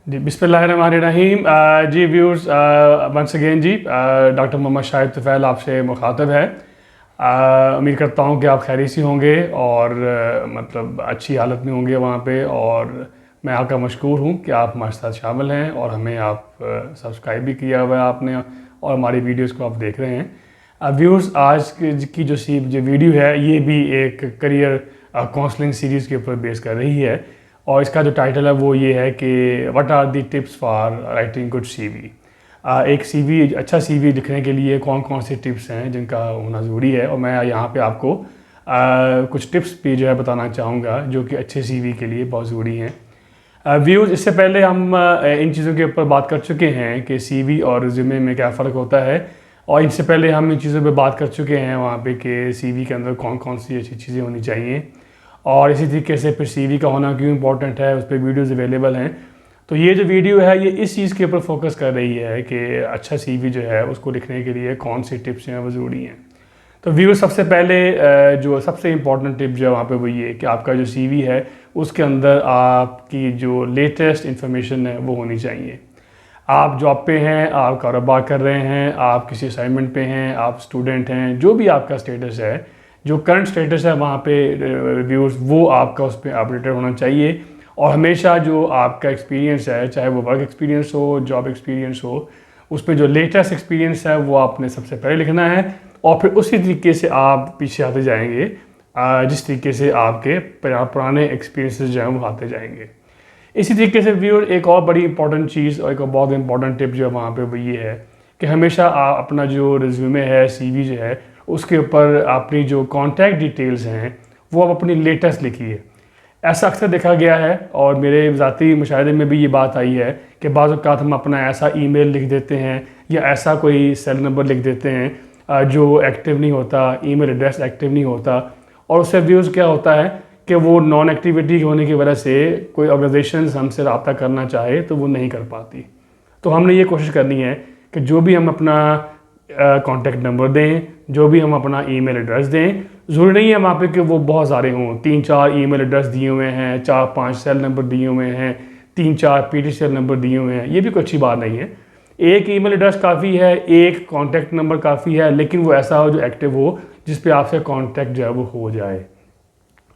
जी बिस्मिल्लाहिर्रहमानिर्रहीम। जी viewers, once again जी doctor Mohammad Shahid Tufail आपसे मुखातब है। उम्मीद करता हूँ कि आप खैरियत से होंगे और मतलब अच्छी हालत में होंगे वहाँ पे। और मैं आपका मशकूर हूँ कि आप हमारे साथ शामिल हैं और हमें आप सब्सक्राइब भी किया हुआ है आपने और हमारी वीडियोस को आप देख रहे हैं। व्यूअर्स, आज की जो वीडियो है ये भी एक करियर काउंसलिंग सीरीज़ के ऊपर बेस कर रही है और इसका जो टाइटल है वो ये है कि what are the tips for writing good CV. एक सीवी, अच्छा सीवी लिखने के लिए कौन कौन से टिप्स हैं जिनका होना ज़रूरी है, और मैं यहाँ पे आपको कुछ टिप्स भी जो है बताना चाहूँगा जो कि अच्छे सीवी के लिए बहुत ज़रूरी हैं। व्यूज़, इससे पहले हम इन चीज़ों के ऊपर बात कर चुके हैं कि सीवी और रिज्यूमे में क्या फ़र्क होता है, और इनसे पहले हम इन चीज़ों पे बात कर चुके हैं वहाँ पे कि सीवी के अंदर कौन कौन सी अच्छी चीज़ें होनी चाहिए और इसी तरीके से फिर सीवी का होना क्यों इंपॉर्टेंट है, उस पर वीडियोज़ अवेलेबल हैं। तो ये जो वीडियो है ये इस चीज़ के ऊपर फोकस कर रही है कि अच्छा सीवी जो है उसको लिखने के लिए कौन सी टिप्स हैं वो ज़रूरी हैं। तो व्यूअर्स, सबसे पहले जो सबसे इम्पॉर्टेंट टिप जो है वहाँ पे वो ये कि आपका जो सीवी है उसके अंदर आपकी जो लेटेस्ट इन्फॉर्मेशन है वो होनी चाहिए। आप जॉब पे हैं, आप कारोबार कर रहे हैं, आप किसी असाइनमेंट पे हैं, आप स्टूडेंट हैं, जो भी आपका स्टेटस है, जो करंट स्टेटस है वहाँ पे व्यूअर्स, वो आपका उस पर अपडेटेड होना चाहिए। और हमेशा जो आपका एक्सपीरियंस है, चाहे वो वर्क एक्सपीरियंस हो, जॉब एक्सपीरियंस हो, उस पर जो लेटेस्ट एक्सपीरियंस है वो आपने सबसे पहले लिखना है और फिर उसी तरीके से आप पीछे आते जाएंगे जिस तरीके से आपके पुराने एक्सपीरियंसेस जो हैं वो आते जाएंगे। इसी तरीके से व्यूअर, एक और बड़ी इंपॉर्टेंट चीज़ और एक और बहुत इंपॉर्टेंट टिप जो है वहाँ पे वो ये है कि हमेशा आप अपना जो रिज्यूमे है, सीवी जो है, उसके ऊपर अपनी जो कॉन्टैक्ट डिटेल्स हैं वो आप अपनी लेटेस्ट लिखिए। ऐसा अक्सर देखा गया है और मेरे ज़ाती मुशाहिदे में भी ये बात आई है कि बाज़ औक़ात हम अपना ऐसा ईमेल लिख देते हैं या ऐसा कोई सेल नंबर लिख देते हैं जो एक्टिव नहीं होता, ईमेल एड्रेस एक्टिव नहीं होता, और उससे व्यूज़ क्या होता है कि वो नॉन एक्टिविटी होने की वजह से कोई ऑर्गेनाइजेशन हमसे रब्ता करना चाहे तो वो नहीं कर पाती। तो हमने ये कोशिश करनी है कि जो भी हम अपना कॉन्टैक्ट नंबर दें, जो भी हम अपना ईमेल एड्रेस दें, ज़रूरी नहीं है वहाँ पे कि वो बहुत सारे हों, 3-4 ईमेल एड्रेस दिए हुए हैं, 4-5 सेल नंबर दिए हुए हैं, 3-4 पीटीसीएल नंबर दिए हुए हैं, ये भी कोई अच्छी बात नहीं है। एक ईमेल एड्रेस काफ़ी है, एक कॉन्टैक्ट नंबर काफ़ी है, लेकिन वो ऐसा हो जो एक्टिव हो, जिस पे आपसे कॉन्टैक्ट जो है वो हो जाए।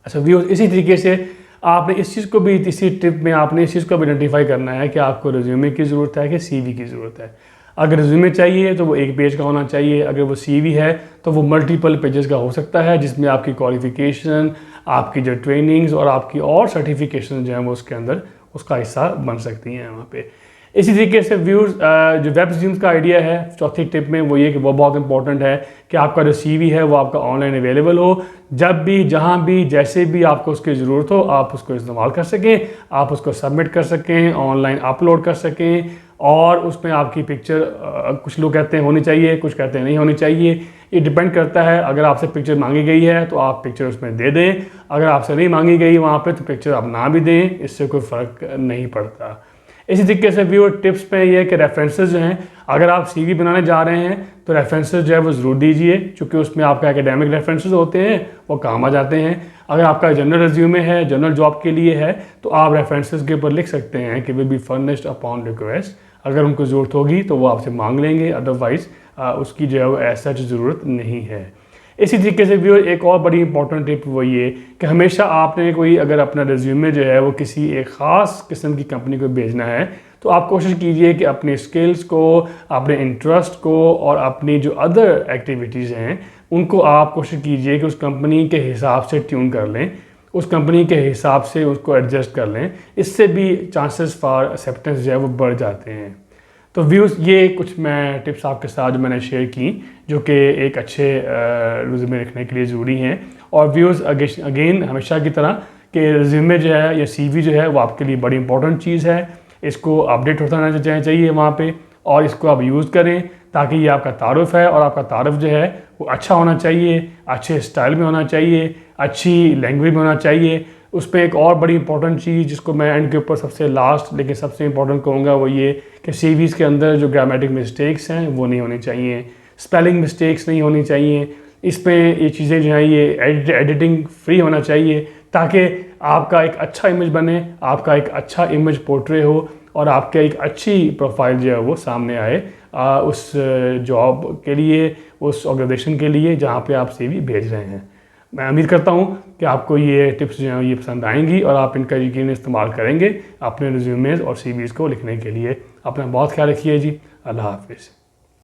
अच्छा व्यूअर्स, इसी तरीके से आपने इस चीज़ को भी, इसी टिप में आपने इस चीज़ को भी आइडेंटिफाई करना है कि आपको रिज्यूमे की ज़रूरत है कि सीवी की ज़रूरत है। अगर रिज्यूमे चाहिए तो वो एक पेज का होना चाहिए, अगर वो सीवी है तो वो मल्टीपल पेजेस का हो सकता है, जिसमें आपकी क्वालिफ़िकेशन, आपकी जो ट्रेनिंग्स और आपकी और सर्टिफिकेशन जो हैं वो उसके अंदर उसका हिस्सा बन सकती हैं वहाँ पे। इसी तरीके से व्यूज़, जो वेब रिज्यूम्स का आइडिया है चौथी टिप में वो ये कि वो बहुत इंपॉर्टेंट है कि आपका जो सीवी है वो आपका ऑनलाइन अवेलेबल हो, जब भी, जहाँ भी, जैसे भी आपको उसकी ज़रूरत हो आप उसको इस्तेमाल कर सकें, आप उसको सबमिट कर सकें, ऑनलाइन अपलोड कर सकें, और उसमें आपकी पिक्चर, कुछ लोग कहते हैं होनी चाहिए, कुछ कहते हैं नहीं होनी चाहिए, ये डिपेंड करता है। अगर आपसे पिक्चर मांगी गई है तो आप पिक्चर उसमें दे दें, अगर आपसे नहीं मांगी गई वहाँ पे तो पिक्चर आप ना भी दें, इससे कोई फ़र्क नहीं पड़ता। इसी तरीके से व्यूअर, टिप्स पे ये है कि रेफरेंसेस जो हैं, अगर आप सीवी बनाने जा रहे हैं तो रेफरेंसेस जो है वो ज़रूर दीजिए, क्योंकि उसमें आपका एकेडमिक रेफरेंसेस होते हैं, वो काम आ जाते हैं। अगर आपका जनरल रिज्यूमे है, जनरल जॉब के लिए है, तो आप रेफरेंसेस के ऊपर लिख सकते हैं कि will be furnished upon request. अगर उनको ज़रूरत होगी तो वो आपसे मांग लेंगे, अदरवाइज़ उसकी जो है वो ऐसा ज़रूरत नहीं है। इसी तरीके से भी एक और बड़ी इंपॉर्टेंट टिप वो ये कि हमेशा आपने कोई, अगर अपना रिज्यूमे जो है वो किसी एक ख़ास किस्म की कंपनी को भेजना है तो आप कोशिश कीजिए कि अपने स्किल्स को, अपने इंटरेस्ट को और अपनी जो अदर एक्टिविटीज़ हैं उनको आप कोशिश कीजिए कि उस कंपनी के हिसाब से ट्यून कर लें, उस कंपनी के हिसाब से उसको एडजस्ट कर लें। इससे भी चांसेस फॉर एक्सेप्टेंस जो है वो बढ़ जाते हैं। तो व्यूज़, ये कुछ मैं टिप्स आपके साथ जो मैंने शेयर की जो कि एक अच्छे रिज्यूमे लिखने के लिए ज़रूरी हैं। और व्यूज़, अगेन हमेशा की तरह कि रिज्यूमे जो है या सीवी जो है वो आपके लिए बड़ी इंपॉर्टेंट चीज़ है, इसको अपडेट होता रहना चाहिए वहाँ पे, और इसको आप यूज़ करें ताकि ये आपका तारुफ है, और आपका तारुफ जो है वो अच्छा होना चाहिए, अच्छे स्टाइल में होना चाहिए, अच्छी लैंग्वेज में होना चाहिए। उस पर एक और बड़ी इंपॉर्टेंट चीज़ जिसको मैं एंड के ऊपर सबसे लास्ट लेकिन सबसे इंपॉर्टेंट कहूँगा वो ये कि सीवीज़ के अंदर जो ग्रामेटिक मिस्टेक्स हैं वो नहीं होनी चाहिए, स्पेलिंग मिस्टेक्स नहीं होनी चाहिए। इस पर ये चीज़ें जो हैं ये एडिटिंग फ्री होना चाहिए ताकि आपका एक अच्छा इमेज बने, आपका एक अच्छा इमेज पोर्ट्रे हो और आपके एक अच्छी प्रोफाइल जो है वो सामने आए उस जॉब के लिए, उस ऑर्गेनाइजेशन के लिए जहाँ पे आप सीवी भेज रहे हैं। मैं उम्मीद करता हूँ कि आपको ये टिप्स जो हैं ये पसंद आएंगी और आप इनका यकीन इस्तेमाल करेंगे अपने रिज्यूमेज़ और सीवीज़ को लिखने के लिए। अपना बहुत ख्याल रखिए जी। अल्लाह हाफिज़।